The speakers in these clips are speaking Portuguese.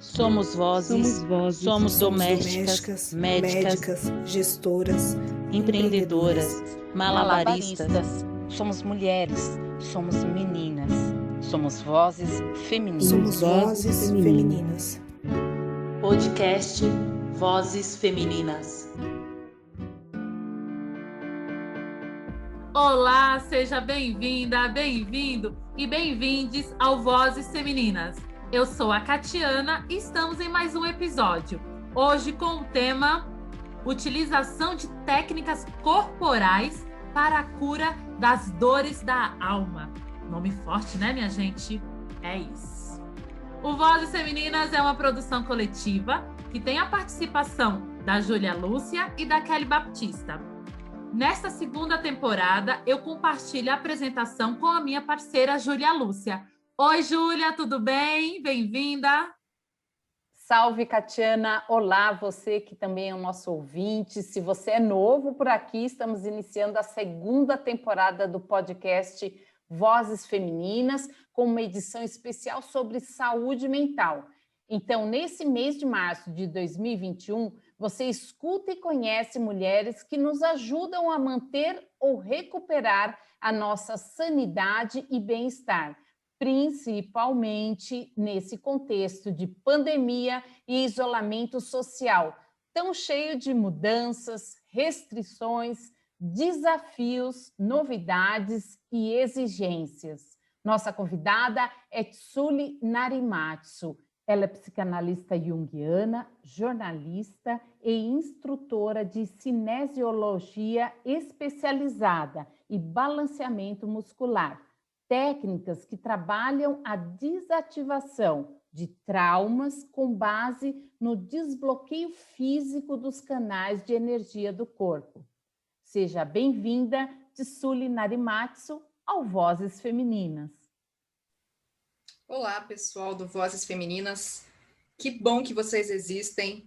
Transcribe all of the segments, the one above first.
Somos vozes, somos domésticas, médicas, gestoras, empreendedoras, malabaristas. Somos mulheres, somos meninas, somos vozes femininas. Somos vozes femininas. Podcast Vozes Femininas. Olá, seja bem-vinda, bem-vindo e bem-vindes ao Vozes Femininas. Eu sou a Catiana e estamos em mais um episódio. Hoje com o tema Utilização de técnicas corporais para a cura das dores da alma. Nome forte, né, minha gente? É isso. O Vozes Femininas é uma produção coletiva que tem a participação da Júlia Lúcia e da Kelly Baptista. Nesta segunda temporada, eu compartilho a apresentação com a minha parceira Júlia Lúcia. Oi, Júlia, tudo bem? Bem-vinda! Salve, Catiana! Olá, você que também é o nosso ouvinte. Se você é novo por aqui, estamos iniciando a segunda temporada do podcast Vozes Femininas, com uma edição especial sobre saúde mental. Então, nesse mês de março de 2021, você escuta e conhece mulheres que nos ajudam a manter ou recuperar a nossa sanidade e bem-estar, principalmente nesse contexto de pandemia e isolamento social, tão cheio de mudanças, restrições, desafios, novidades e exigências. Nossa convidada é Tsuli Narimatsu. Ela é psicanalista junguiana, jornalista e instrutora de cinesiologia especializada e balanceamento muscular, técnicas que trabalham a desativação de traumas com base no desbloqueio físico dos canais de energia do corpo. Seja bem-vinda, Tsuli Narimatsu, ao Vozes Femininas. Olá, pessoal do Vozes Femininas. Que bom que vocês existem.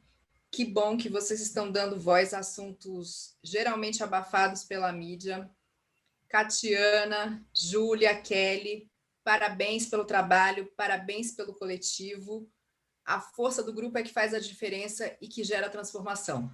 Que bom que vocês estão dando voz a assuntos geralmente abafados pela mídia. Catiana, Júlia, Kelly, parabéns pelo trabalho, parabéns pelo coletivo. A força do grupo é que faz a diferença e que gera transformação.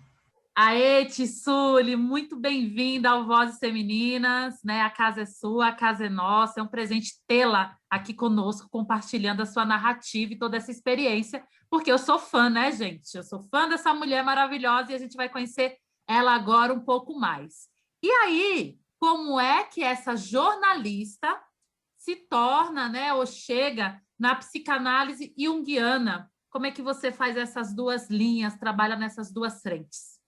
Aê, Tsuli, muito bem-vinda ao Vozes Femininas, né? A casa é sua, a casa é nossa, é um presente tê-la aqui conosco, compartilhando a sua narrativa e toda essa experiência, porque eu sou fã, né, gente? Eu sou fã dessa mulher maravilhosa e a gente vai conhecer ela agora um pouco mais. E aí, como é que essa jornalista se torna, né, ou chega na psicanálise junguiana? Como é que você faz essas duas linhas, trabalha nessas duas frentes?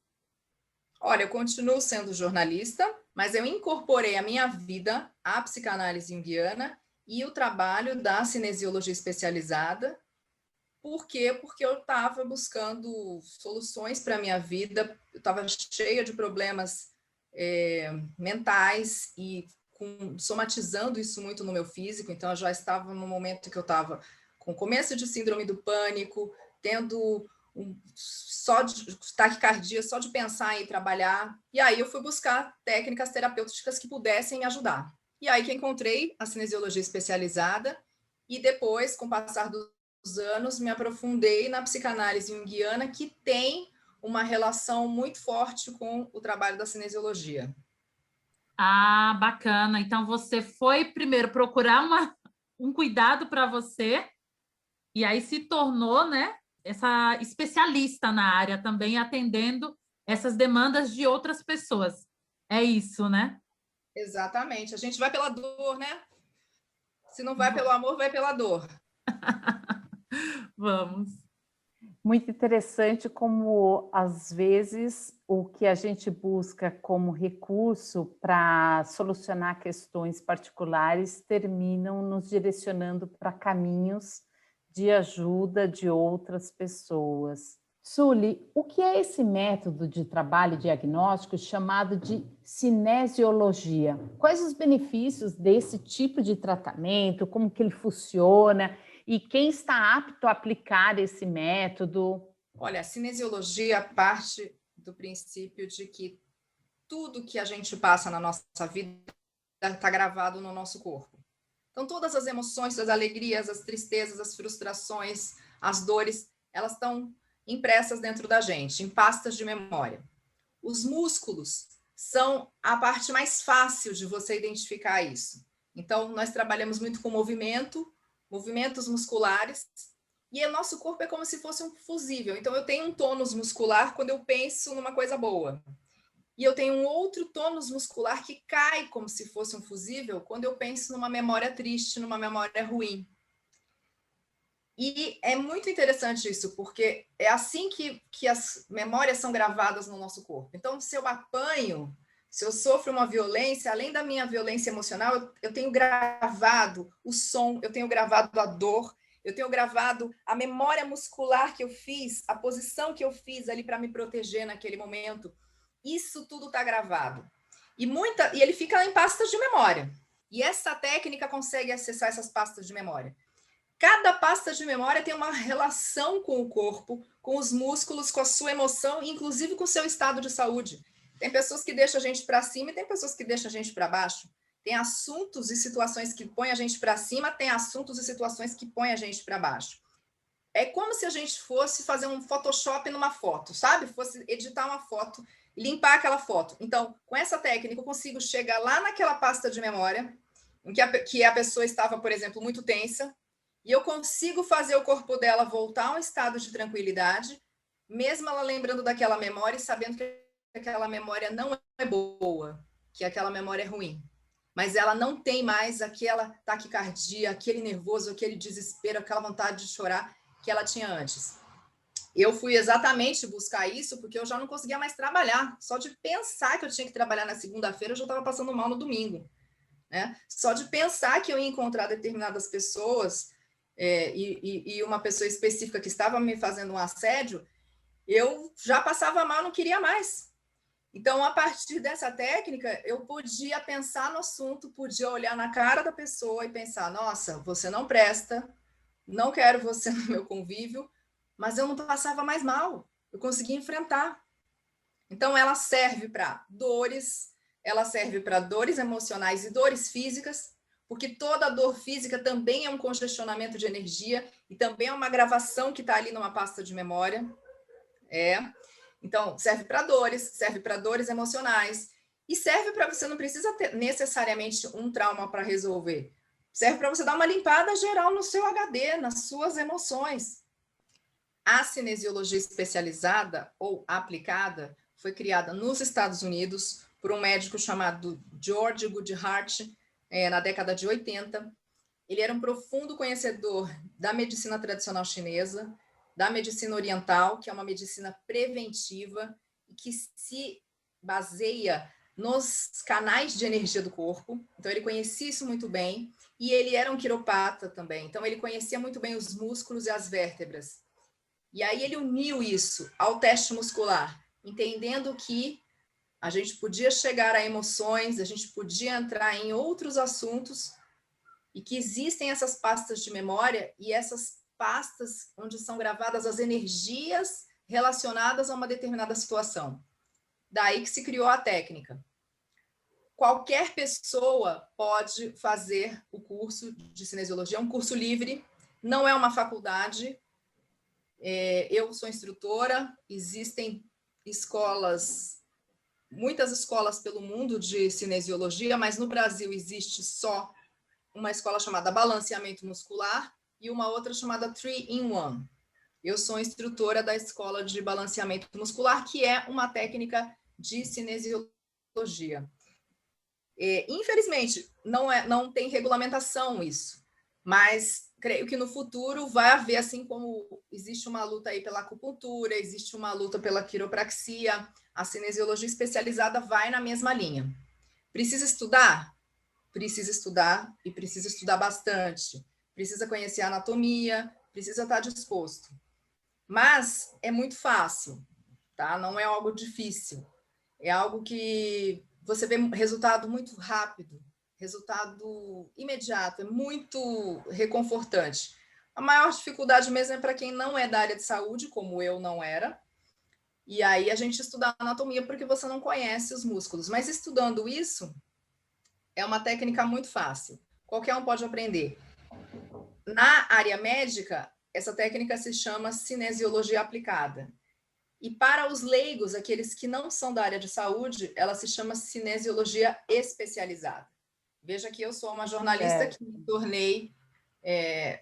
Olha, eu continuo sendo jornalista, mas eu incorporei a minha vida à psicanálise junguiana e o trabalho da cinesiologia especializada. Por quê? Porque eu estava buscando soluções para a minha vida, eu estava cheia de problemas mentais e somatizando isso muito no meu físico. Então, eu já estava no momento que eu estava com começo de síndrome do pânico, tendo só de taquicardia, só de pensar em trabalhar. E aí eu fui buscar técnicas terapêuticas que pudessem ajudar. E aí que encontrei a cinesiologia especializada e depois, com o passar dos anos, me aprofundei na psicanálise junguiana, que tem uma relação muito forte com o trabalho da cinesiologia. Ah, bacana. Então, você foi primeiro procurar um cuidado para você e aí se tornou, né, essa especialista na área também, atendendo essas demandas de outras pessoas. É isso, né? Exatamente. A gente vai pela dor, né? Se não vai pelo amor, vai pela dor. Vamos. Muito interessante como, às vezes, o que a gente busca como recurso para solucionar questões particulares terminam nos direcionando para caminhos de ajuda de outras pessoas. Tsuli, o que é esse método de trabalho diagnóstico chamado de cinesiologia? Quais os benefícios desse tipo de tratamento? Como que ele funciona? E quem está apto a aplicar esse método? Olha, a cinesiologia parte do princípio de que tudo que a gente passa na nossa vida está gravado no nosso corpo. Então, todas as emoções, as alegrias, as tristezas, as frustrações, as dores, elas estão impressas dentro da gente, em pastas de memória. Os músculos são a parte mais fácil de você identificar isso. Então, nós trabalhamos muito com movimentos musculares, e o nosso corpo é como se fosse um fusível. Então, eu tenho um tônus muscular quando eu penso numa coisa boa. E eu tenho um outro tônus muscular que cai como se fosse um fusível quando eu penso numa memória triste, numa memória ruim. E é muito interessante isso, porque é assim que as memórias são gravadas no nosso corpo. Então, se eu apanho, se eu sofro uma violência, além da minha violência emocional, eu tenho gravado o som, eu tenho gravado a dor, eu tenho gravado a memória muscular que eu fiz, a posição que eu fiz ali para me proteger naquele momento. Isso tudo está gravado. E ele fica em pastas de memória. E essa técnica consegue acessar essas pastas de memória. Cada pasta de memória tem uma relação com o corpo, com os músculos, com a sua emoção, inclusive com o seu estado de saúde. Tem pessoas que deixam a gente para cima e tem pessoas que deixam a gente para baixo. Tem assuntos e situações que põem a gente para cima, tem assuntos e situações que põem a gente para baixo. É como se a gente fosse fazer um Photoshop numa foto, sabe? Fosse editar uma foto, limpar aquela foto. Então, com essa técnica, eu consigo chegar lá naquela pasta de memória, em que a pessoa estava, por exemplo, muito tensa, e eu consigo fazer o corpo dela voltar a um estado de tranquilidade, mesmo ela lembrando daquela memória e sabendo que aquela memória não é boa, que aquela memória é ruim. Mas ela não tem mais aquela taquicardia, aquele nervoso, aquele desespero, aquela vontade de chorar que ela tinha antes. Eu fui exatamente buscar isso porque eu já não conseguia mais trabalhar. Só de pensar que eu tinha que trabalhar na segunda-feira, eu já estava passando mal no domingo, né? Só de pensar que eu ia encontrar determinadas pessoas e uma pessoa específica que estava me fazendo um assédio, eu já passava mal, não queria mais. Então, a partir dessa técnica, eu podia pensar no assunto, podia olhar na cara da pessoa e pensar, nossa, você não presta, não quero você no meu convívio, mas eu não passava mais mal, eu conseguia enfrentar. Então, ela serve para dores, ela serve para dores emocionais e dores físicas, porque toda dor física também é um congestionamento de energia e também é uma gravação que está ali numa pasta de memória. Então, serve para dores emocionais e serve para você não precisa ter necessariamente um trauma para resolver. Serve para você dar uma limpada geral no seu HD, nas suas emoções. A cinesiologia especializada ou aplicada foi criada nos Estados Unidos por um médico chamado George Goodhart, na década de 80. Ele era um profundo conhecedor da medicina tradicional chinesa, da medicina oriental, que é uma medicina preventiva e que se baseia nos canais de energia do corpo. Então, ele conhecia isso muito bem. E ele era um quiropata também. Então, ele conhecia muito bem os músculos e as vértebras. E aí, ele uniu isso ao teste muscular, entendendo que a gente podia chegar a emoções, a gente podia entrar em outros assuntos e que existem essas pastas de memória e essas pastas onde são gravadas as energias relacionadas a uma determinada situação. Daí que se criou a técnica. Qualquer pessoa pode fazer o curso de cinesiologia, é um curso livre, não é uma faculdade. Eu sou instrutora, existem muitas escolas pelo mundo de cinesiologia, mas no Brasil existe só uma escola chamada Balanceamento Muscular e uma outra chamada 3-in-1. Eu sou instrutora da escola de balanceamento muscular, que é uma técnica de cinesiologia. Infelizmente, não tem regulamentação isso, mas creio que no futuro vai haver, assim como existe uma luta aí pela acupuntura, existe uma luta pela quiropraxia, a cinesiologia especializada vai na mesma linha. Precisa estudar? Precisa estudar e precisa estudar bastante. Precisa conhecer a anatomia, precisa estar disposto. Mas é muito fácil, tá? Não é algo difícil. É algo que você vê resultado muito rápido, resultado imediato, é muito reconfortante. A maior dificuldade mesmo é para quem não é da área de saúde, como eu não era. E aí a gente estuda anatomia porque você não conhece os músculos. Mas estudando isso, é uma técnica muito fácil. Qualquer um pode aprender. Na área médica, essa técnica se chama cinesiologia aplicada. E para os leigos, aqueles que não são da área de saúde, ela se chama cinesiologia especializada. Veja que eu sou uma jornalista que me tornei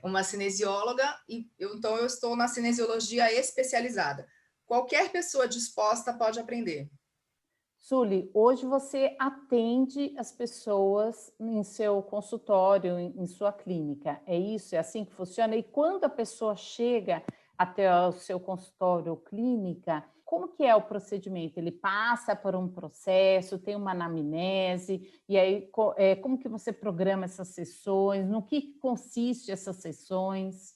uma cinesióloga, então eu estou na cinesiologia especializada. Qualquer pessoa disposta pode aprender. Suli, hoje você atende as pessoas em seu consultório, em sua clínica, é isso? É assim que funciona? E quando a pessoa chega até o seu consultório ou clínica, como que é o procedimento? Ele passa por um processo, tem uma anamnese, e aí como que você programa essas sessões? No que consiste essas sessões?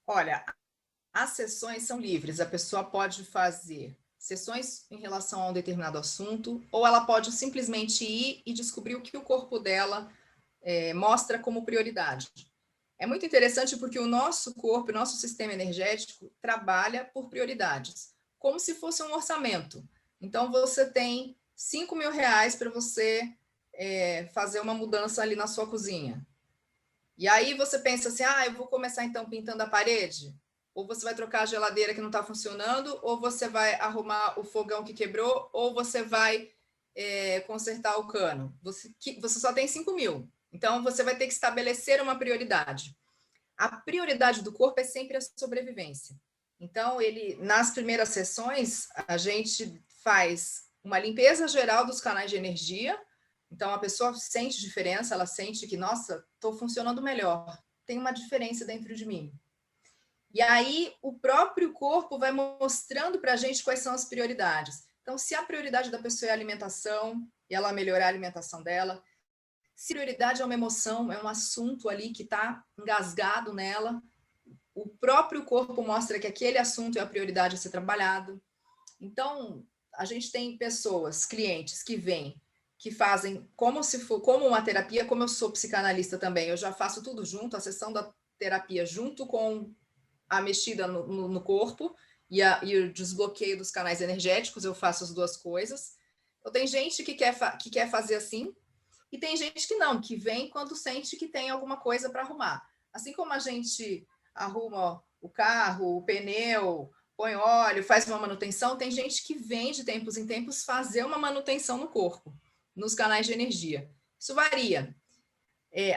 Olha, as sessões são livres, a pessoa pode fazer sessões em relação a um determinado assunto, ou ela pode simplesmente ir e descobrir o que o corpo dela mostra como prioridade. É muito interessante porque o nosso corpo, o nosso sistema energético, trabalha por prioridades, como se fosse um orçamento. Então, você tem R$5.000 para você fazer uma mudança ali na sua cozinha. E aí você pensa assim, eu vou começar então pintando a parede? Ou você vai trocar a geladeira que não está funcionando, ou você vai arrumar o fogão que quebrou, ou você vai consertar o cano. Você só tem 5.000. Então, você vai ter que estabelecer uma prioridade. A prioridade do corpo é sempre a sobrevivência. Então, nas primeiras sessões, a gente faz uma limpeza geral dos canais de energia. Então, a pessoa sente diferença, ela sente que, nossa, estou funcionando melhor, tem uma diferença dentro de mim. E aí, o próprio corpo vai mostrando para a gente quais são as prioridades. Então, se a prioridade da pessoa é a alimentação, e ela melhorar a alimentação dela, se a prioridade é uma emoção, é um assunto ali que está engasgado nela, o próprio corpo mostra que aquele assunto é a prioridade a ser trabalhado. Então, a gente tem pessoas, clientes que vêm, que fazem como uma terapia, como eu sou psicanalista também, eu já faço tudo junto, a sessão da terapia junto com a mexida no corpo e o desbloqueio dos canais energéticos, eu faço as duas coisas. Então, tem gente que quer fazer assim, e tem gente que não, que vem quando sente que tem alguma coisa para arrumar. Assim como a gente arruma o carro, o pneu, põe óleo, faz uma manutenção, tem gente que vem de tempos em tempos fazer uma manutenção no corpo, nos canais de energia. Isso varia.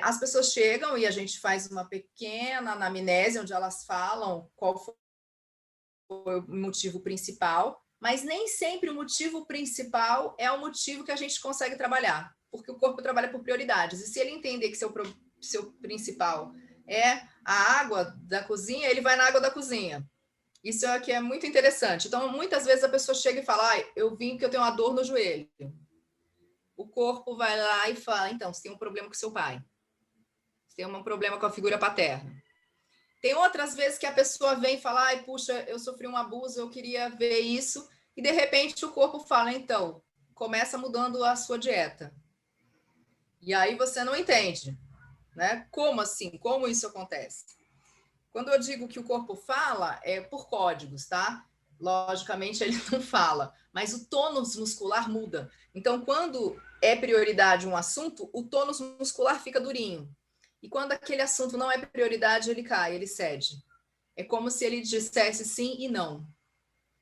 As pessoas chegam e a gente faz uma pequena anamnese, onde elas falam qual foi o motivo principal, mas nem sempre o motivo principal é o motivo que a gente consegue trabalhar, porque o corpo trabalha por prioridades. E se ele entender que seu principal é a água da cozinha, ele vai na água da cozinha. Isso aqui é muito interessante. Então, muitas vezes a pessoa chega e fala, eu vim porque eu tenho uma dor no joelho. O corpo vai lá e fala, então, você tem um problema com seu pai. Você tem um problema com a figura paterna. Tem outras vezes que a pessoa vem e fala, puxa, eu sofri um abuso, eu queria ver isso. E, de repente, o corpo fala, então, começa mudando a sua dieta. E aí você não entende, né? Como assim? Como isso acontece? Quando eu digo que o corpo fala, é por códigos, tá? Logicamente, ele não fala, mas o tônus muscular muda. Então, quando é prioridade um assunto, o tônus muscular fica durinho. E quando aquele assunto não é prioridade, ele cai, ele cede. É como se ele dissesse sim e não.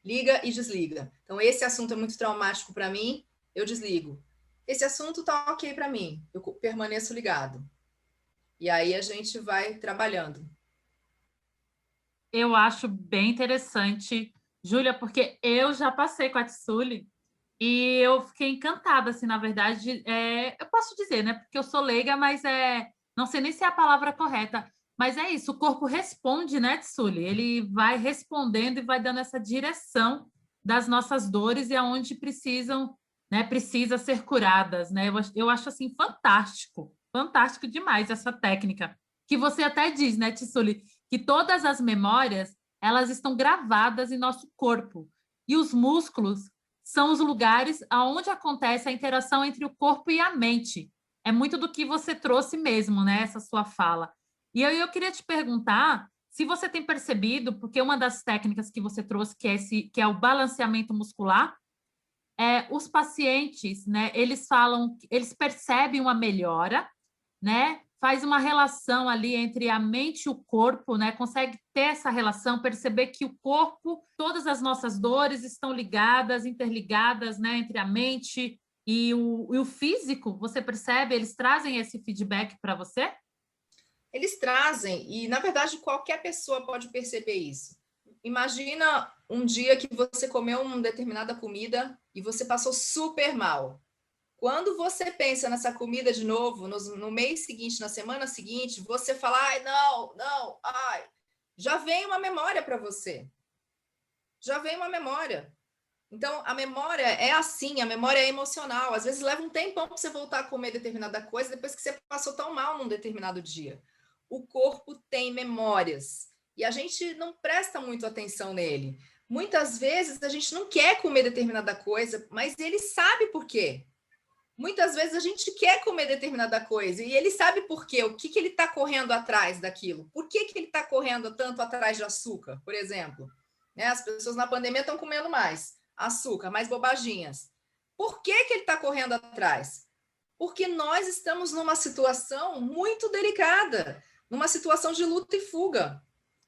Liga e desliga. Então, esse assunto é muito traumático para mim, eu desligo. Esse assunto tá ok para mim, eu permaneço ligado. E aí a gente vai trabalhando. Eu acho bem interessante, Júlia, porque eu já passei com a Tsuli e eu fiquei encantada, assim, na verdade, eu posso dizer, né, porque eu sou leiga, mas não sei nem se é a palavra correta, mas é isso, o corpo responde, né, Tsuli? Ele vai respondendo e vai dando essa direção das nossas dores e aonde precisam, né, precisa ser curadas, né? Eu acho, assim, fantástico demais essa técnica, que você até diz, né, Tsuli, que todas as memórias, elas estão gravadas em nosso corpo. E os músculos são os lugares onde acontece a interação entre o corpo e a mente. É muito do que você trouxe mesmo, né? Essa sua fala. E eu queria te perguntar se você tem percebido, porque uma das técnicas que você trouxe, que é o balanceamento muscular, os pacientes, né? Eles percebem uma melhora, né? faz uma relação ali entre a mente e o corpo, né? Consegue ter essa relação, perceber que o corpo, todas as nossas dores estão ligadas, interligadas, né? Entre a mente e o físico. Você percebe? Eles trazem esse feedback para você? Eles trazem, e na verdade qualquer pessoa pode perceber isso. Imagina um dia que você comeu uma determinada comida e você passou super mal. Quando você pensa nessa comida de novo, no mês seguinte, na semana seguinte, você fala, ai, não, ai. Já vem uma memória para você. Já vem uma memória. Então, a memória é assim, a memória é emocional. Às vezes leva um tempão para você voltar a comer determinada coisa depois que você passou tão mal num determinado dia. O corpo tem memórias e a gente não presta muito atenção nele. Muitas vezes a gente não quer comer determinada coisa, mas ele sabe por quê. Muitas vezes a gente quer comer determinada coisa e ele sabe por quê, o que ele está correndo atrás daquilo. Por que ele está correndo tanto atrás de açúcar, por exemplo? Né? As pessoas na pandemia estão comendo mais açúcar, mais bobaginhas. Por que ele está correndo atrás? Porque nós estamos numa situação muito delicada, numa situação de luta e fuga,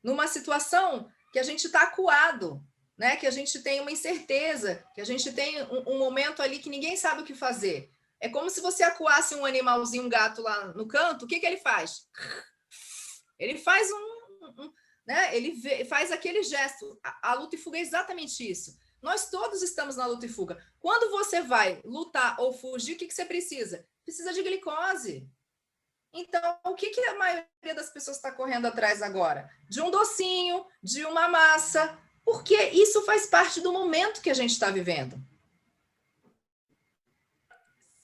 numa situação que a gente está acuado, né? Que a gente tem uma incerteza, que a gente tem um momento ali que ninguém sabe o que fazer. É como se você acuasse um animalzinho, um gato lá no canto, o que ele faz? Ele faz né? Ele faz aquele gesto. A luta e fuga é exatamente isso. Nós todos estamos na luta e fuga. Quando você vai lutar ou fugir, o que você precisa? Precisa de glicose. Então, o que a maioria das pessoas está correndo atrás agora? De um docinho, de uma massa, porque isso faz parte do momento que a gente está vivendo.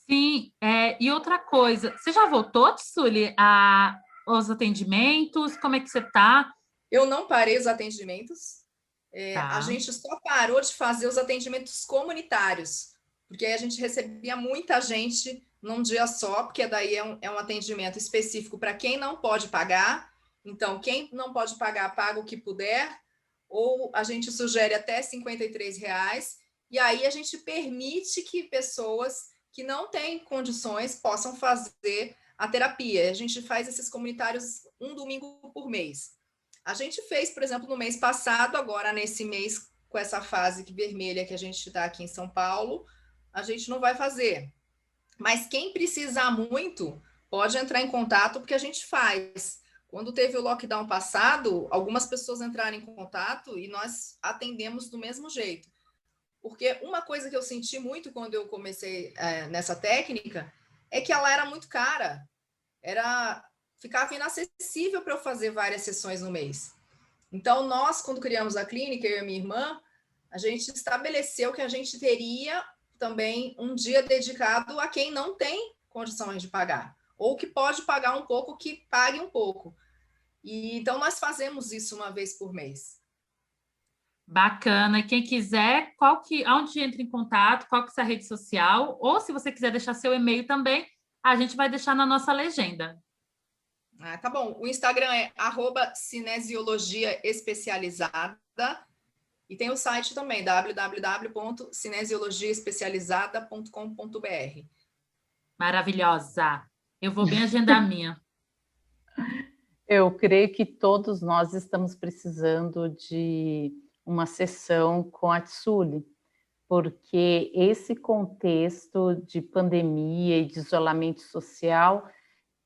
Sim, e outra coisa, você já voltou, Tsuli, aos atendimentos? Como é que você está? Eu não parei os atendimentos. Tá. A gente só parou de fazer os atendimentos comunitários, porque aí a gente recebia muita gente num dia só, porque daí é um atendimento específico para quem não pode pagar. Então, quem não pode pagar, paga o que puder, ou a gente sugere até R$53, e aí a gente permite que pessoas que não têm condições possam fazer a terapia. A gente faz esses comunitários um domingo por mês. A gente fez, por exemplo, no mês passado, agora nesse mês, com essa fase vermelha que a gente está aqui em São Paulo, a gente não vai fazer. Mas quem precisar muito, pode entrar em contato, porque a gente faz. Quando teve o lockdown passado, algumas pessoas entraram em contato e nós atendemos do mesmo jeito. Porque uma coisa que eu senti muito quando eu comecei nessa técnica é que ela era muito cara. Ficava inacessível para eu fazer várias sessões no mês. Então, nós, quando criamos a clínica, eu e a minha irmã, a gente estabeleceu que a gente teria também um dia dedicado a quem não tem condições de pagar, ou que pode pagar um pouco, que pague um pouco. E então, nós fazemos isso uma vez por mês. Bacana. E quem quiser, onde entra em contato, qual que é a rede social, ou se você quiser deixar seu e-mail também, a gente vai deixar na nossa legenda. Tá bom. O Instagram é @cinesiologiaespecializada e tem o site também, www.cinesiologiaespecializada.com.br. Maravilhosa. Eu vou bem agendar a minha. Eu creio que todos nós estamos precisando de uma sessão com a Tsuli, porque esse contexto de pandemia e de isolamento social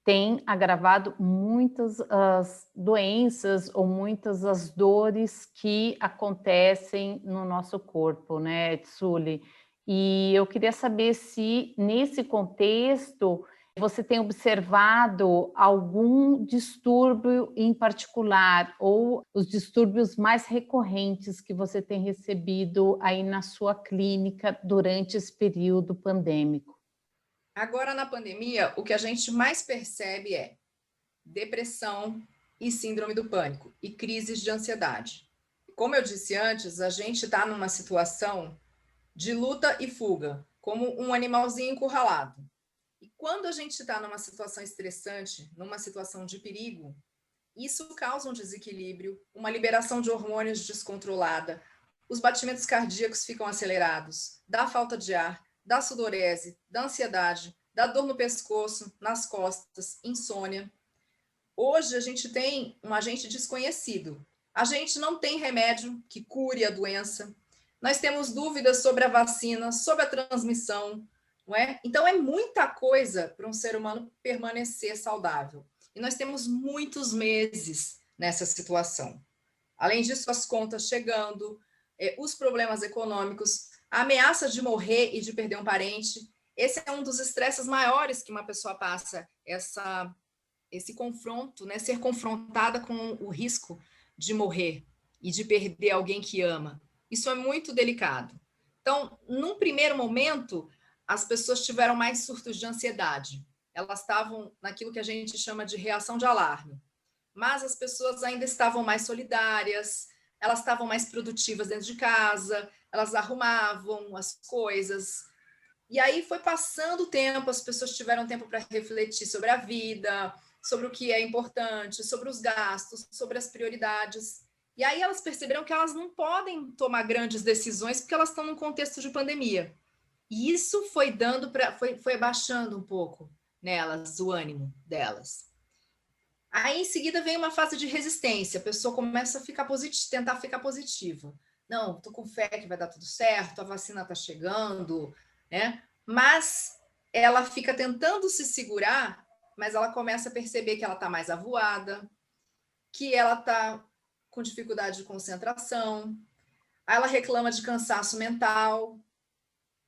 tem agravado muitas as doenças ou muitas as dores que acontecem no nosso corpo, né, Tsuli? E eu queria saber se, nesse contexto, você tem observado algum distúrbio em particular ou os distúrbios mais recorrentes que você tem recebido aí na sua clínica durante esse período pandêmico? Agora, na pandemia, o que a gente mais percebe é depressão e síndrome do pânico e crises de ansiedade. Como eu disse antes, a gente está numa situação de luta e fuga, como um animalzinho encurralado. E quando a gente está numa situação estressante, numa situação de perigo, isso causa um desequilíbrio, uma liberação de hormônios descontrolada, os batimentos cardíacos ficam acelerados, dá falta de ar, da sudorese, da ansiedade, dá dor no pescoço, nas costas, insônia. Hoje a gente tem um agente desconhecido. A gente não tem remédio que cure a doença. Nós temos dúvidas sobre a vacina, sobre a transmissão, não é? Então é muita coisa para um ser humano permanecer saudável. E nós temos muitos meses nessa situação. Além disso, as contas chegando, os problemas econômicos, a ameaça de morrer e de perder um parente. Esse é um dos estresses maiores que uma pessoa passa, esse confronto, né? Ser confrontada com o risco de morrer e de perder alguém que ama. Isso é muito delicado. Então, num primeiro momento, as pessoas tiveram mais surtos de ansiedade. Elas estavam naquilo que a gente chama de reação de alarme. Mas as pessoas ainda estavam mais solidárias, elas estavam mais produtivas dentro de casa, elas arrumavam as coisas. E aí foi passando o tempo, as pessoas tiveram tempo para refletir sobre a vida, sobre o que é importante, sobre os gastos, sobre as prioridades. E aí elas perceberam que elas não podem tomar grandes decisões porque elas estão num contexto de pandemia. E isso foi foi abaixando um pouco nelas, o ânimo delas. Aí, em seguida, vem uma fase de resistência. A pessoa começa a ficar tentar ficar positiva. Não, estou com fé que vai dar tudo certo, a vacina está chegando, né? Mas ela fica tentando se segurar, mas ela começa a perceber que ela está mais avoada, que ela está com dificuldade de concentração, aí ela reclama de cansaço mental.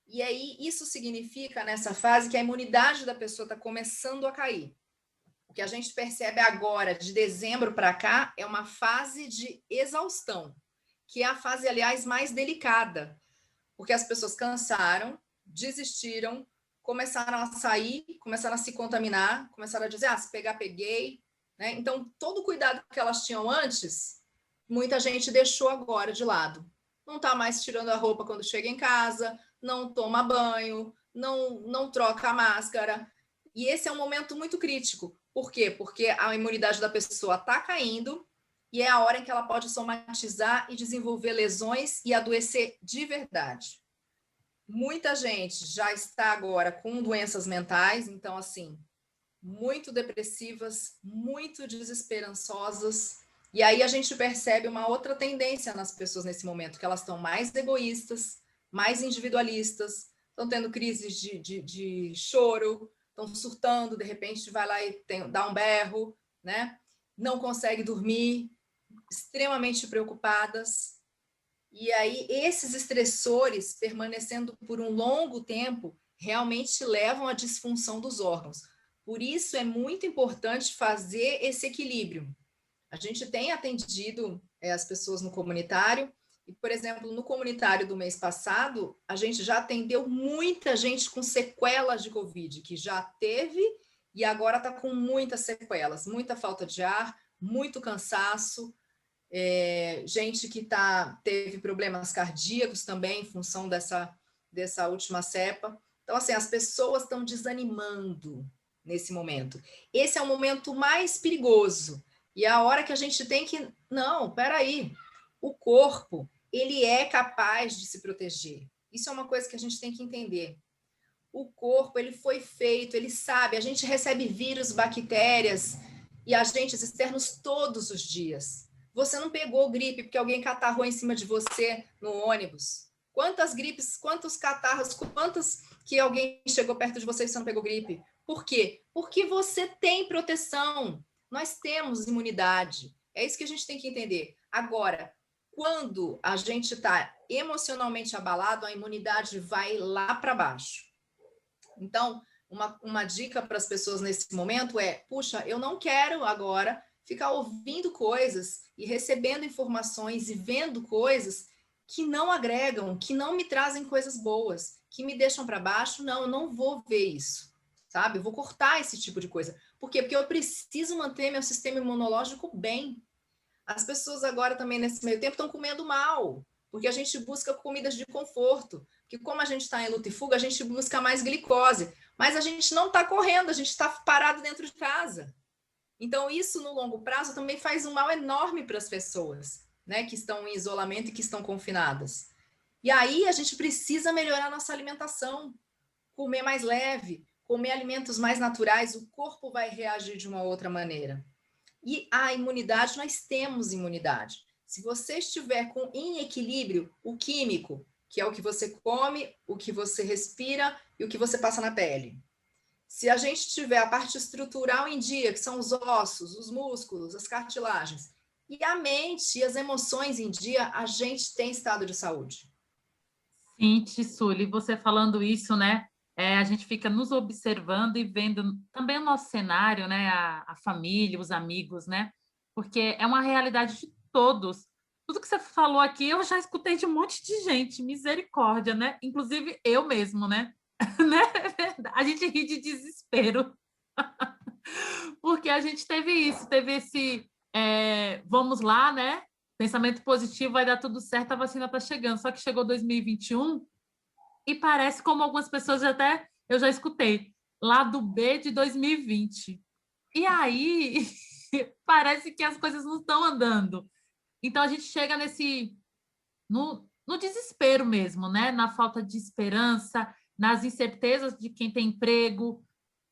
E aí, isso significa, nessa fase, que a imunidade da pessoa está começando a cair. O que a gente percebe agora, de dezembro para cá, é uma fase de exaustão, que é a fase, aliás, mais delicada, porque as pessoas cansaram, desistiram, começaram a sair, começaram a se contaminar, começaram a dizer, se pegar, peguei, né? Então, todo o cuidado que elas tinham antes, muita gente deixou agora de lado. Não está mais tirando a roupa quando chega em casa, não toma banho, não troca a máscara. E esse é um momento muito crítico. Por quê? Porque a imunidade da pessoa está caindo e é a hora em que ela pode somatizar e desenvolver lesões e adoecer de verdade. Muita gente já está agora com doenças mentais, então, assim, muito depressivas, muito desesperançosas. E aí a gente percebe uma outra tendência nas pessoas nesse momento, que elas estão mais egoístas, mais individualistas, estão tendo crises de choro, estão surtando, de repente vai lá e dá um berro, né? Não consegue dormir, extremamente preocupadas. E aí esses estressores, permanecendo por um longo tempo, realmente levam à disfunção dos órgãos. Por isso é muito importante fazer esse equilíbrio. A gente tem atendido as pessoas no comunitário, e, por exemplo, no comunitário do mês passado, a gente já atendeu muita gente com sequelas de Covid, que já teve e agora está com muitas sequelas, muita falta de ar, muito cansaço, gente que teve problemas cardíacos também em função dessa última cepa. Então, assim, as pessoas estão desanimando nesse momento. Esse é o momento mais perigoso. E é a hora que a gente tem que... Não, peraí. O corpo, ele é capaz de se proteger. Isso é uma coisa que a gente tem que entender. O corpo, ele foi feito, ele sabe. A gente recebe vírus, bactérias e agentes externos todos os dias. Você não pegou gripe porque alguém catarrou em cima de você no ônibus. Quantas gripes, quantos catarros, quantas que alguém chegou perto de você e você não pegou gripe? Por quê? Porque você tem proteção. Nós temos imunidade. É isso que a gente tem que entender. Agora, quando a gente está emocionalmente abalado, a imunidade vai lá para baixo. Então, uma dica para as pessoas nesse momento é, puxa, eu não quero agora ficar ouvindo coisas e recebendo informações e vendo coisas que não agregam, que não me trazem coisas boas, que me deixam para baixo. Não, eu não vou ver isso, sabe? Eu vou cortar esse tipo de coisa. Por quê? Porque eu preciso manter meu sistema imunológico bem. As pessoas agora também, nesse meio tempo, estão comendo mal, porque a gente busca comidas de conforto, porque como a gente está em luta e fuga, a gente busca mais glicose, mas a gente não está correndo, a gente está parado dentro de casa. Então, isso no longo prazo também faz um mal enorme para as pessoas, né, que estão em isolamento e que estão confinadas. E aí a gente precisa melhorar a nossa alimentação, comer mais leve, comer alimentos mais naturais, o corpo vai reagir de uma outra maneira. E a imunidade, nós temos imunidade. Se você estiver em equilíbrio, o químico, que é o que você come, o que você respira e o que você passa na pele. Se a gente tiver a parte estrutural em dia, que são os ossos, os músculos, as cartilagens, e a mente e as emoções em dia, a gente tem estado de saúde. Sim, Tissuli, você falando isso, né? A gente fica nos observando e vendo também o nosso cenário, né? A família, os amigos, né? Porque é uma realidade de todos. Tudo que você falou aqui, eu já escutei de um monte de gente, misericórdia, né? Inclusive eu mesmo, né? A gente ri de desespero. Porque a gente teve isso, teve esse vamos lá, né? Pensamento positivo, vai dar tudo certo, a vacina está chegando. Só que chegou 2021 e parece como algumas pessoas eu já escutei, lado B de 2020. E aí parece que as coisas não estão andando. Então a gente chega no desespero mesmo, né? Na falta de esperança, nas incertezas de quem tem emprego,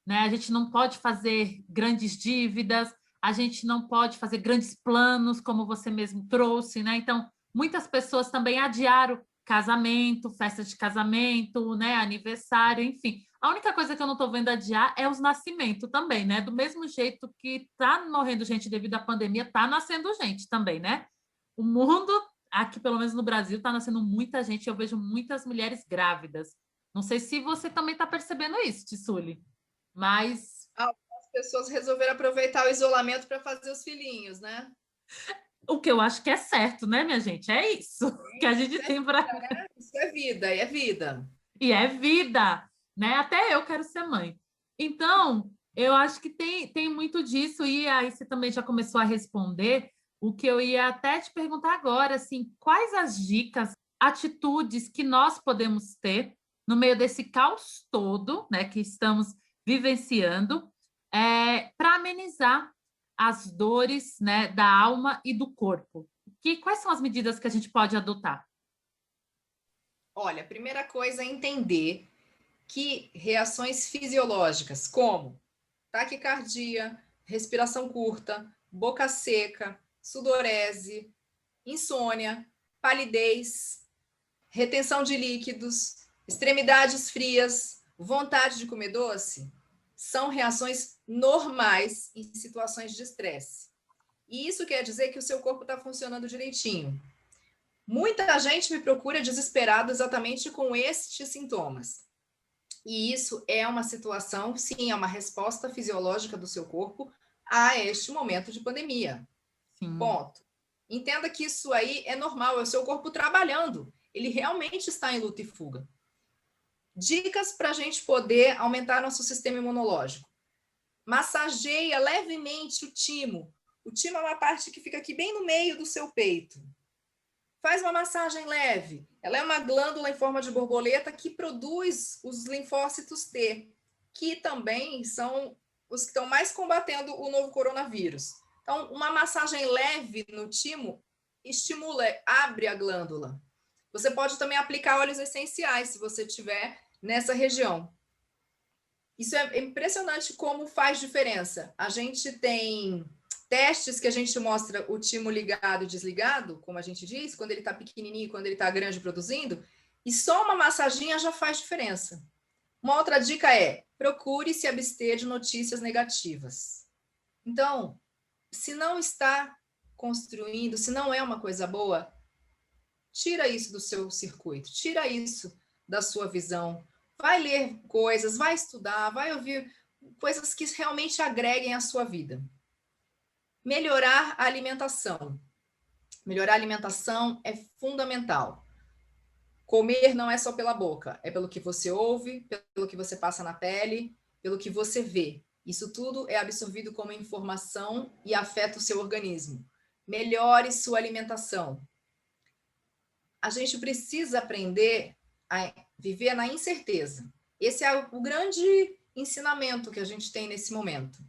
né? A gente não pode fazer grandes dívidas, a gente não pode fazer grandes planos, como você mesmo trouxe, né? Então, muitas pessoas também adiaram casamento, festa de casamento, né? Aniversário, enfim. A única coisa que eu não estou vendo adiar é os nascimentos também, né? Do mesmo jeito que está morrendo gente devido à pandemia, está nascendo gente também, né? O mundo, aqui pelo menos no Brasil, está nascendo muita gente, eu vejo muitas mulheres grávidas. Não sei se você também está percebendo isso, Tissuli, mas... Algumas pessoas resolveram aproveitar o isolamento para fazer os filhinhos, né? O que eu acho que é certo, né, minha gente? É isso que a gente tem para... Né? Isso é vida, é vida. E é vida, né? Até eu quero ser mãe. Então, eu acho que tem muito disso, e aí você também já começou a responder o que eu ia até te perguntar agora, assim, quais as dicas, atitudes que nós podemos ter no meio desse caos todo, né, que estamos vivenciando, para amenizar as dores, né, da alma e do corpo? Quais são as medidas que a gente pode adotar? Olha, a primeira coisa é entender que reações fisiológicas, como taquicardia, respiração curta, boca seca, sudorese, insônia, palidez, retenção de líquidos, extremidades frias, vontade de comer doce, são reações normais em situações de estresse. E isso quer dizer que o seu corpo está funcionando direitinho. Muita gente me procura desesperado exatamente com estes sintomas. E isso é uma situação, sim, é uma resposta fisiológica do seu corpo a este momento de pandemia. Sim. Ponto. Entenda que isso aí é normal, é o seu corpo trabalhando. Ele realmente está em luta e fuga. Dicas para a gente poder aumentar nosso sistema imunológico. Massageia levemente o timo. O timo é uma parte que fica aqui bem no meio do seu peito. Faz uma massagem leve. Ela é uma glândula em forma de borboleta que produz os linfócitos T, que também são os que estão mais combatendo o novo coronavírus. Então, uma massagem leve no timo estimula, abre a glândula. Você pode também aplicar óleos essenciais, se você tiver nessa região. Isso é impressionante como faz diferença. A gente tem testes que a gente mostra o timo ligado e desligado, como a gente diz, quando ele está pequenininho e quando ele está grande produzindo, e só uma massaginha já faz diferença. Uma outra dica é, procure se abster de notícias negativas. Então, se não está construindo, se não é uma coisa boa, tira isso do seu circuito, tira isso da sua visão. Vai ler coisas, vai estudar, vai ouvir coisas que realmente agreguem à sua vida. Melhorar a alimentação. Melhorar a alimentação é fundamental. Comer não é só pela boca, é pelo que você ouve, pelo que você passa na pele, pelo que você vê. Isso tudo é absorvido como informação e afeta o seu organismo. Melhore sua alimentação. A gente precisa aprender a viver na incerteza. Esse é o grande ensinamento que a gente tem nesse momento.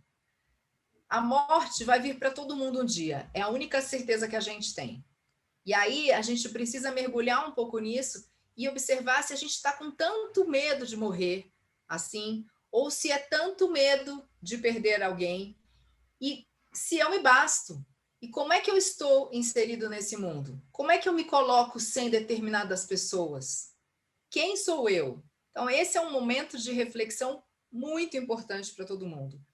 A morte vai vir para todo mundo um dia. É a única certeza que a gente tem. E aí a gente precisa mergulhar um pouco nisso e observar se a gente está com tanto medo de morrer assim, ou se é tanto medo de perder alguém, e se eu me basto. E como é que eu estou inserido nesse mundo? Como é que eu me coloco sem determinadas pessoas? Quem sou eu? Então, esse é um momento de reflexão muito importante para todo mundo.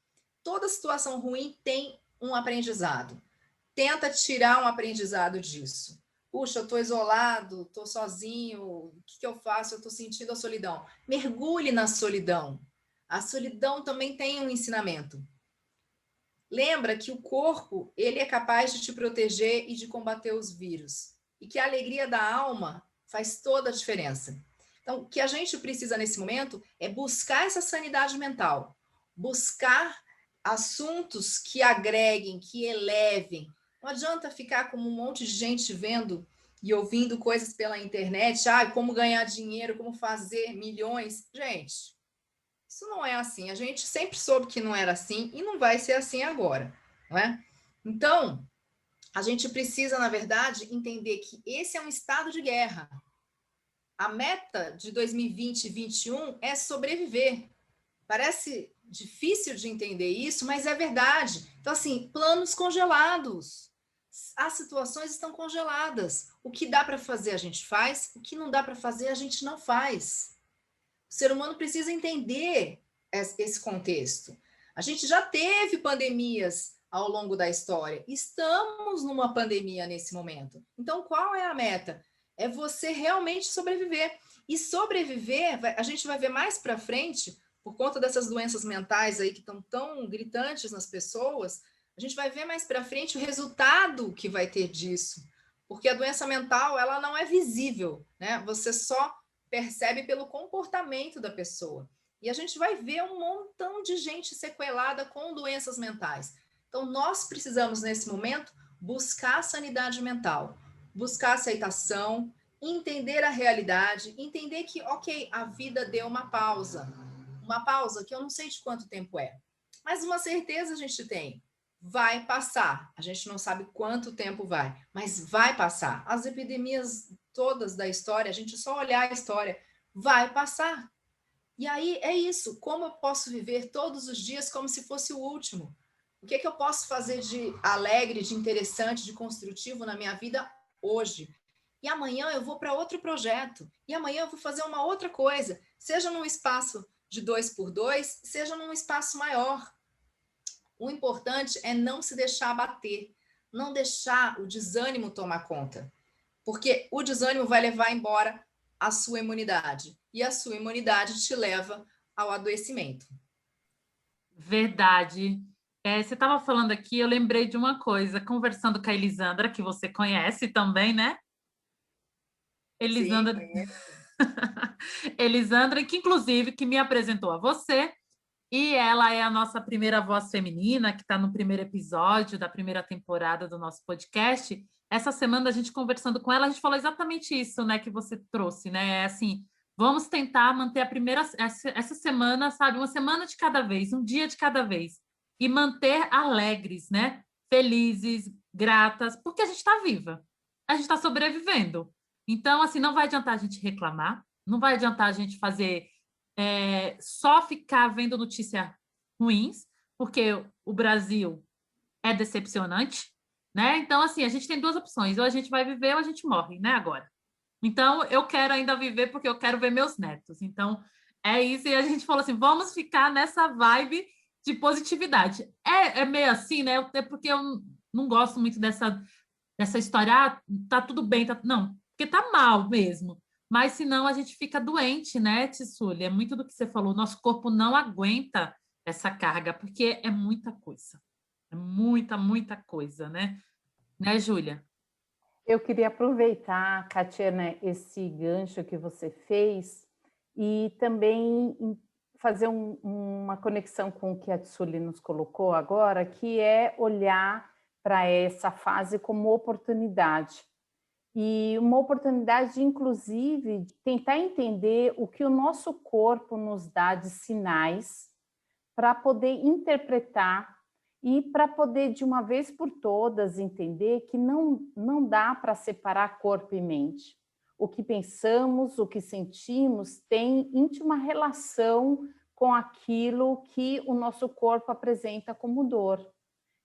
Toda situação ruim tem um aprendizado. Tenta tirar um aprendizado disso. Puxa, eu estou isolado, estou sozinho, o que eu faço? Eu estou sentindo a solidão. Mergulhe na solidão. A solidão também tem um ensinamento. Lembra que o corpo, ele é capaz de te proteger e de combater os vírus. E que a alegria da alma faz toda a diferença. Então, o que a gente precisa nesse momento é buscar essa sanidade mental. Buscar assuntos que agreguem, que elevem. Não adianta ficar como um monte de gente vendo e ouvindo coisas pela internet. Como ganhar dinheiro, como fazer milhões. Gente, isso não é assim. A gente sempre soube que não era assim e não vai ser assim agora, não é? Então, a gente precisa, na verdade, entender que esse é um estado de guerra. A meta de 2020 e 2021 é sobreviver. Parece difícil de entender isso, mas é verdade. Então, assim, planos congelados. As situações estão congeladas. O que dá para fazer, a gente faz. O que não dá para fazer, a gente não faz. O ser humano precisa entender esse contexto. A gente já teve pandemias ao longo da história. Estamos numa pandemia nesse momento. Então, qual é a meta? É você realmente sobreviver. E sobreviver, a gente vai ver mais para frente, por conta dessas doenças mentais aí que estão tão gritantes nas pessoas, a gente vai ver mais para frente o resultado que vai ter disso. Porque a doença mental, ela não é visível, né? Você só percebe pelo comportamento da pessoa. E a gente vai ver um montão de gente sequelada com doenças mentais. Então, nós precisamos, nesse momento, buscar a sanidade mental, buscar aceitação, entender a realidade, entender que, ok, a vida deu uma pausa que eu não sei de quanto tempo é, mas uma certeza a gente tem, vai passar. A gente não sabe quanto tempo vai, mas vai passar. As epidemias todas da história, a gente só olhar a história, vai passar. E aí é isso, como eu posso viver todos os dias como se fosse o último? O que é que eu posso fazer de alegre, de interessante, de construtivo na minha vida hoje? E amanhã eu vou para outro projeto, e amanhã eu vou fazer uma outra coisa, seja num espaço de 2x2, seja num espaço maior. O importante é não se deixar abater, não deixar o desânimo tomar conta, porque o desânimo vai levar embora a sua imunidade, e a sua imunidade te leva ao adoecimento. Verdade. Você estava falando aqui, eu lembrei de uma coisa, conversando com a Elisandra, que você conhece também, né? Elisandra, Sim, Elisandra, que inclusive que me apresentou a você, e ela é a nossa primeira voz feminina, que está no primeiro episódio da primeira temporada do nosso podcast. Essa semana, a gente conversando com ela, a gente falou exatamente isso, né, que você trouxe, né? É assim, vamos tentar manter essa semana, sabe, uma semana de cada vez, um dia de cada vez, e manter alegres, né? Felizes, gratas, porque a gente está viva, a gente está sobrevivendo. Então, assim, não vai adiantar a gente reclamar, não vai adiantar a gente fazer só ficar vendo notícias ruins, porque o Brasil é decepcionante, né? Então, assim, a gente tem duas opções, ou a gente vai viver ou a gente morre, né, agora. Então, eu quero ainda viver porque eu quero ver meus netos. Então, é isso, e a gente falou assim, vamos ficar nessa vibe de positividade. É meio assim, né? Até porque eu não gosto muito dessa história, tá tudo bem, não, porque tá mal mesmo. Mas senão a gente fica doente, né, Tissuli? É muito do que você falou, nosso corpo não aguenta essa carga, porque é muita coisa. É muita coisa, né? Né, Júlia? Eu queria aproveitar, Catiana, esse gancho que você fez e também fazer uma conexão com o que a Tissuli nos colocou agora, que é olhar para essa fase como oportunidade. E uma oportunidade, inclusive, de tentar entender o que o nosso corpo nos dá de sinais para poder interpretar e para poder, de uma vez por todas, entender que não dá para separar corpo e mente. O que pensamos, o que sentimos tem íntima relação com aquilo que o nosso corpo apresenta como dor.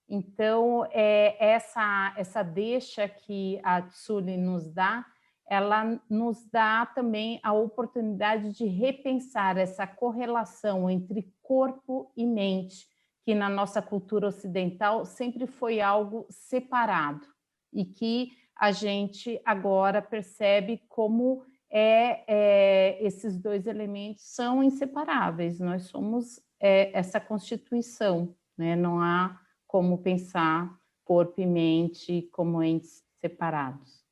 Então, essa deixa que a Tsuli nos dá, ela nos dá também a oportunidade de repensar essa correlação entre corpo e mente, que na nossa cultura ocidental sempre foi algo separado, e que a gente agora percebe como esses dois elementos são inseparáveis. Nós somos essa constituição, né? Não há como pensar corpo e mente como entes separados.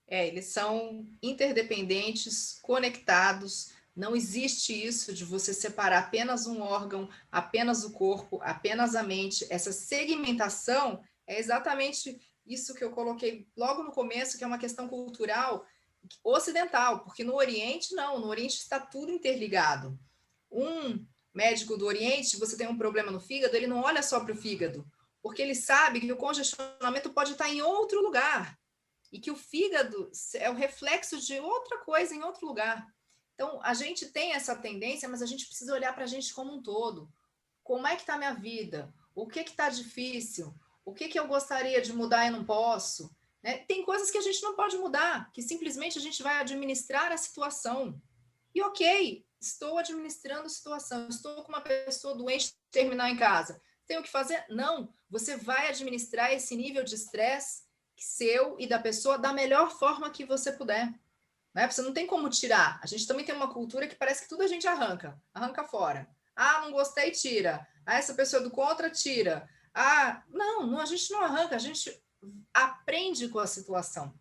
Eles são interdependentes, conectados. Não existe isso de você separar apenas um órgão, apenas o corpo, apenas a mente. Essa segmentação é exatamente isso que eu coloquei logo no começo, que é uma questão cultural ocidental, porque no Oriente não, no Oriente está tudo interligado. Um médico do Oriente, você tem um problema no fígado, ele não olha só para o fígado, porque ele sabe que o congestionamento pode estar em outro lugar, e que o fígado é o reflexo de outra coisa em outro lugar. Então, a gente tem essa tendência, mas a gente precisa olhar para a gente como um todo. Como é que está a minha vida? O que está difícil? O que eu gostaria de mudar e não posso? Né? Tem coisas que a gente não pode mudar, que simplesmente a gente vai administrar a situação. E ok, estou administrando a situação, estou com uma pessoa doente terminal em casa. Tenho o que fazer? Não, você vai administrar esse nível de estresse seu e da pessoa da melhor forma que você puder. Né? Você não tem como tirar. A gente também tem uma cultura que parece que tudo a gente arranca fora. Ah, não gostei, tira. Ah, essa pessoa é do contra, tira. Ah, não, a gente não arranca, a gente aprende com a situação.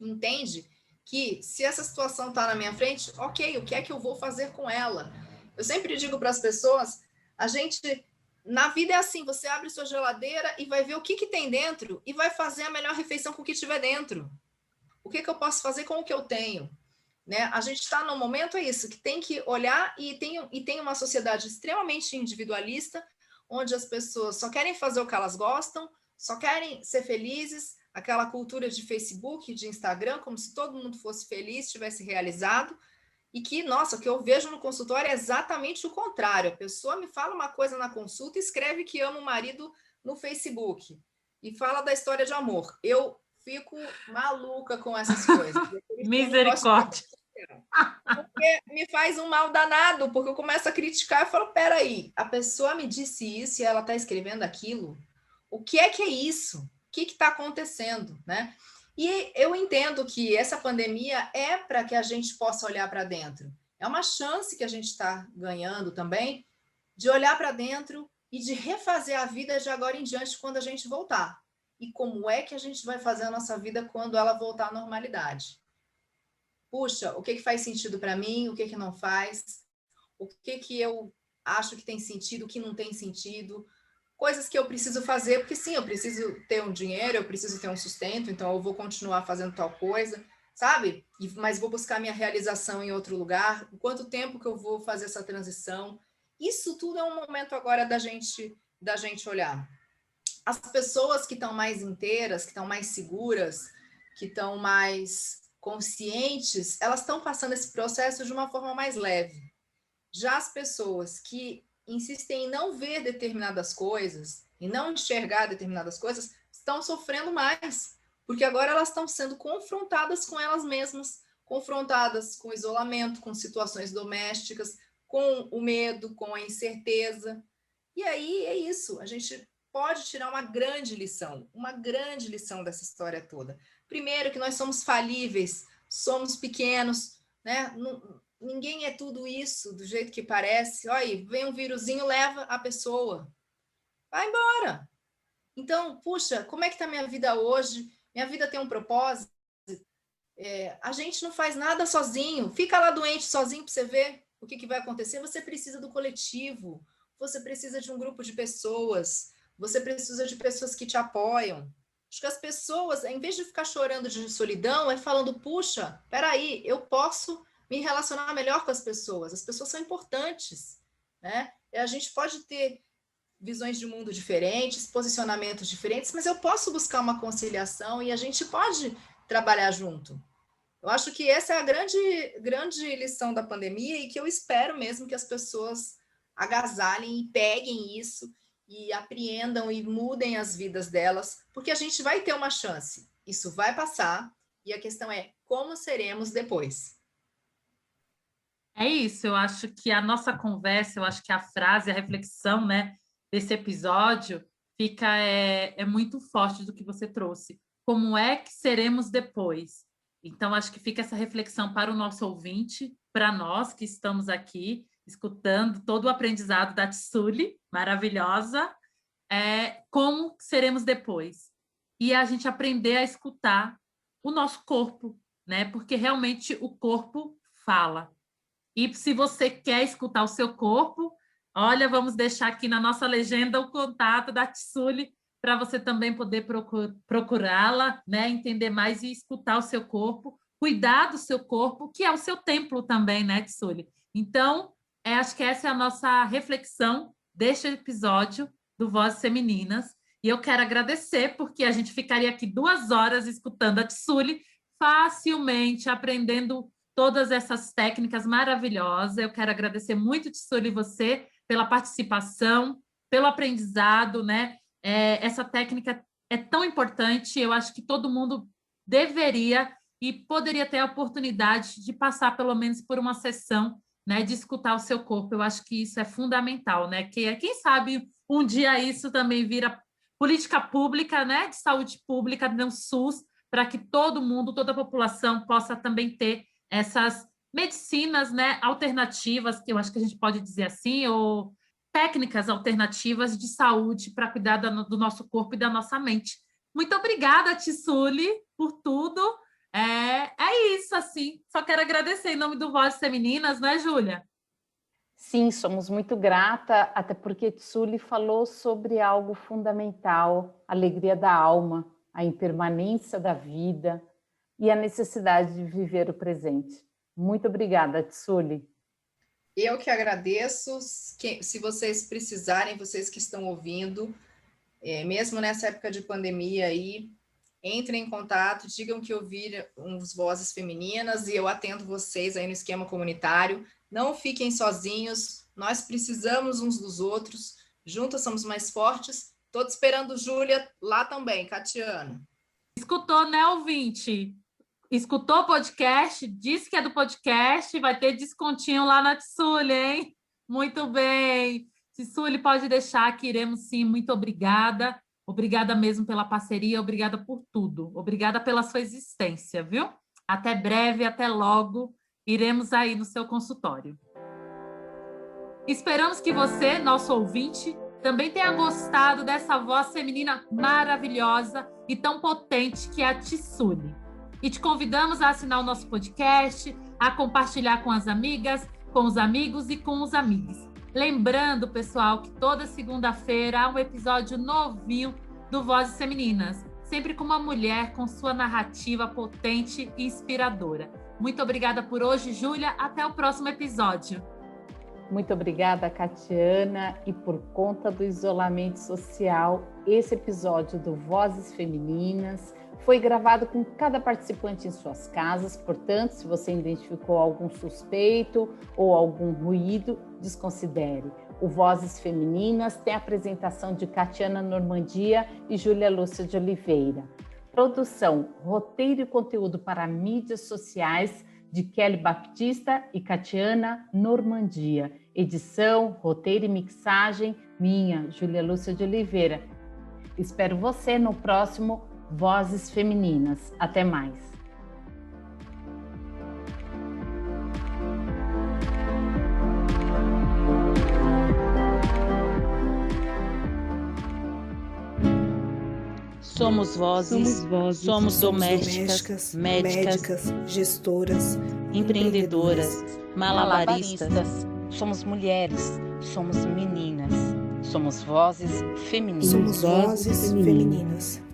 Entende que se essa situação está na minha frente, ok, o que é que eu vou fazer com ela? Eu sempre digo para as pessoas, na vida é assim, você abre sua geladeira e vai ver o que tem dentro e vai fazer a melhor refeição com o que tiver dentro. O que eu posso fazer com o que eu tenho? Né? A gente está num momento, é isso, que tem que olhar e tem uma sociedade extremamente individualista, onde as pessoas só querem fazer o que elas gostam, só querem ser felizes, aquela cultura de Facebook, de Instagram, como se todo mundo fosse feliz, tivesse realizado, e que, nossa, o que eu vejo no consultório é exatamente o contrário. A pessoa me fala uma coisa na consulta e escreve que ama o marido no Facebook e fala da história de amor. Eu fico maluca com essas coisas. Misericórdia. Porque me faz um mal danado, porque eu começo a criticar e falo, peraí, a pessoa me disse isso e ela está escrevendo aquilo? O que é isso? O que está acontecendo? Né? E eu entendo que essa pandemia é para que a gente possa olhar para dentro. É uma chance que a gente está ganhando também de olhar para dentro e de refazer a vida de agora em diante quando a gente voltar. E como é que a gente vai fazer a nossa vida quando ela voltar à normalidade? Puxa, o que faz sentido para mim? O que não faz? O que eu acho que tem sentido? O que não tem sentido? Coisas que eu preciso fazer, porque sim, eu preciso ter um dinheiro, eu preciso ter um sustento, então eu vou continuar fazendo tal coisa, sabe? Mas vou buscar minha realização em outro lugar. Quanto tempo que eu vou fazer essa transição? Isso tudo é um momento agora da gente olhar. As pessoas que estão mais inteiras, que estão mais seguras, que estão mais conscientes, elas estão passando esse processo de uma forma mais leve. Já as pessoas que insistem em não ver determinadas coisas, em não enxergar determinadas coisas, estão sofrendo mais, porque agora elas estão sendo confrontadas com elas mesmas, confrontadas com o isolamento, com situações domésticas, com o medo, com a incerteza. E aí é isso, a gente pode tirar uma grande lição dessa história toda. Primeiro, que nós somos falíveis, somos pequenos, né? Ninguém é tudo isso do jeito que parece. Olha, vem um vírusinho, leva a pessoa. Vai embora. Então, puxa, como é que está minha vida hoje? Minha vida tem um propósito? A gente não faz nada sozinho. Fica lá doente sozinho para você ver o que vai acontecer. Você precisa do coletivo. Você precisa de um grupo de pessoas. Você precisa de pessoas que te apoiam. Acho que as pessoas, em vez de ficar chorando de solidão, falando, puxa, peraí, eu posso me relacionar melhor com as pessoas são importantes, né? A gente pode ter visões de mundo diferentes, posicionamentos diferentes, mas eu posso buscar uma conciliação e a gente pode trabalhar junto. Eu acho que essa é a grande lição da pandemia e que eu espero mesmo que as pessoas agasalhem e peguem isso e apreendam e mudem as vidas delas, porque a gente vai ter uma chance. Isso vai passar e a questão é como seremos depois. É isso, eu acho que a nossa conversa, eu acho que a frase, a reflexão, né, desse episódio é muito forte do que você trouxe. Como é que seremos depois? Então, acho que fica essa reflexão para o nosso ouvinte, para nós que estamos aqui, escutando todo o aprendizado da Tsuli, maravilhosa, como seremos depois. E a gente aprender a escutar o nosso corpo, né? Porque realmente o corpo fala. E se você quer escutar o seu corpo, olha, vamos deixar aqui na nossa legenda o contato da Tsuli para você também poder procurá-la, né? Entender mais e escutar o seu corpo, cuidar do seu corpo, que é o seu templo também, né, Tsuli? Então, acho que essa é a nossa reflexão deste episódio do Vozes Femininas. E eu quero agradecer, porque a gente ficaria aqui 2 horas escutando a Tsuli, facilmente aprendendo todas essas técnicas maravilhosas. Eu quero agradecer muito, Tsuli, você, pela participação, pelo aprendizado, né? Essa técnica é tão importante, eu acho que todo mundo deveria e poderia ter a oportunidade de passar pelo menos por uma sessão, né, de escutar o seu corpo. Eu acho que isso é fundamental, né? Quem sabe um dia isso também vira política pública, né, de saúde pública no SUS, para que todo mundo, toda a população possa também ter essas medicinas, né, alternativas, que eu acho que a gente pode dizer assim, ou técnicas alternativas de saúde para cuidar do nosso corpo e da nossa mente. Muito obrigada, Tsuli, por tudo. É isso, assim. Só quero agradecer em nome do Vozes Femininas, não é, Júlia? Sim, somos muito grata, até porque Tsuli falou sobre algo fundamental, a alegria da alma, a impermanência da vida e a necessidade de viver o presente. Muito obrigada, Tsuli. Eu que agradeço. Se vocês precisarem, vocês que estão ouvindo, mesmo nessa época de pandemia aí, entrem em contato, digam que ouviram uns Vozes Femininas e eu atendo vocês aí no esquema comunitário. Não fiquem sozinhos, nós precisamos uns dos outros, juntas somos mais fortes. Estou te esperando, Júlia, lá também, Catiana. Escutou, né, ouvinte? Escutou o podcast, disse que é do podcast, vai ter descontinho lá na Tsuli, hein? Muito bem. Tsuli, pode deixar que iremos sim. Muito obrigada. Obrigada mesmo pela parceria, obrigada por tudo. Obrigada pela sua existência, viu? Até breve, até logo. Iremos aí no seu consultório. Esperamos que você, nosso ouvinte, também tenha gostado dessa voz feminina maravilhosa e tão potente que é a Tsuli. E te convidamos a assinar o nosso podcast, a compartilhar com as amigas, com os amigos e com os amigos. Lembrando, pessoal, que toda segunda-feira há um episódio novinho do Vozes Femininas, sempre com uma mulher com sua narrativa potente e inspiradora. Muito obrigada por hoje, Júlia. Até o próximo episódio. Muito obrigada, Catiana. E por conta do isolamento social, esse episódio do Vozes Femininas foi gravado com cada participante em suas casas. Portanto, se você identificou algum suspeito ou algum ruído, desconsidere. O Vozes Femininas tem a apresentação de Catiana Normandia e Júlia Lúcia de Oliveira. Produção, roteiro e conteúdo para mídias sociais de Kelly Baptista e Catiana Normandia. Edição, roteiro e mixagem, minha, Júlia Lúcia de Oliveira. Espero você no próximo Vozes Femininas. Até mais. Somos vozes, somos domésticas, médicas, gestoras, empreendedoras, malabaristas. Somos mulheres, somos meninas, somos vozes femininas. Somos vozes femininas.